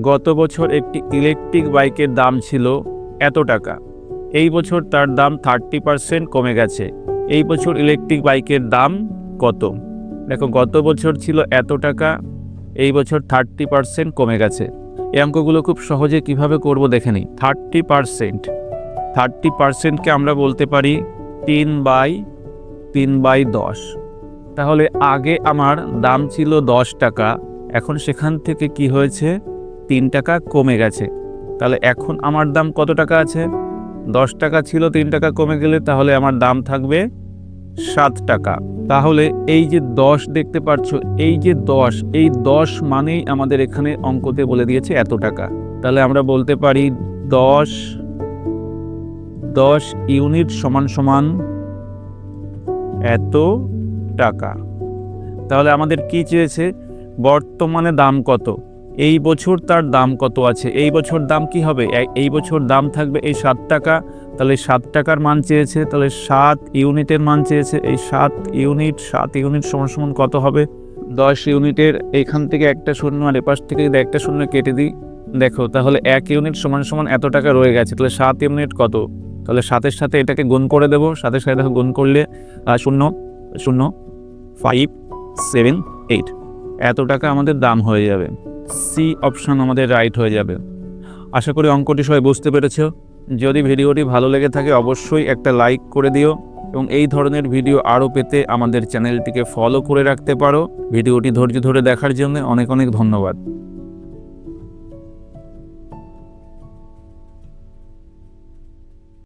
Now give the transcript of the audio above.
গত বছর একটি ইলেকট্রিক বাইকের দাম ছিল এত টাকা, এই বছর তার দাম 30% কমে গেছে। এই বছর ইলেকট্রিক বাইকের দাম কত? দেখো, গত বছর ছিল এত টাকা, এই বছর 30% কমে গেছে। এই অঙ্কগুলো খুব সহজে কিভাবে করব দেখে নিই। 30%কে আমরা বলতে পারি 3/10। তাহলে আগে আমার দাম ছিল 10 টাকা, এখন সেখান থেকে কি হয়েছে, 3 টাকা কমে গেছে। তাহলে এখন আমার দাম কত টাকা আছে? 10 টাকা ছিল, 3 টাকা কমে গেলে তাহলে আমার দাম থাকবে 7 টাকা। তাহলে এই যে 10 দেখতে পাচ্ছ, এই যে 10 মানেই আমাদের এখানে অঙ্কতে বলে দিয়েছে এত টাকা। তাহলে আমরা বলতে পারি 10 ইউনিট সমান সমান এত টাকা। তাহলে আমাদের কি চেয়েছে? বর্তমানে দাম কত, এই বছর তার দাম কত আছে। এই বছর দাম কি হবে? এই বছর দাম থাকবে এই 7 টাকা। তাহলে 7 টাকার মান চেয়েছে, তাহলে 7 ইউনিটের মান চেয়েছে। এই 7 ইউনিট সমান সমান কত হবে? 10 ইউনিটের এখান থেকে একটা শূন্য আর এপাশ থেকে যদি একটা শূন্য কেটে দিই, দেখো তাহলে 1 ইউনিট সমান সমান এত টাকা রয়ে গেছে। তাহলে 7 ইউনিট কত? তাহলে 7-এর সাথে এটাকে গুণ করে দেবো। 7-এর সাথে দেখো গুণ করলে 0.0578 এত টাকা আমাদের দাম হয়ে যাবে। সি অপশন আমাদের রাইট হয়ে যাবে। আশা করি অঙ্কটি সবাই বুঝতে পেরেছ। যদি ভিডিওটি ভালো লেগে থাকে অবশ্যই একটা লাইক করে দিও, এবং এই ধরনের ভিডিও আরও পেতে আমাদের চ্যানেলটিকে ফলো করে রাখতে পারো। ভিডিওটি ধৈর্য ধরে দেখার জন্য অনেক অনেক ধন্যবাদ।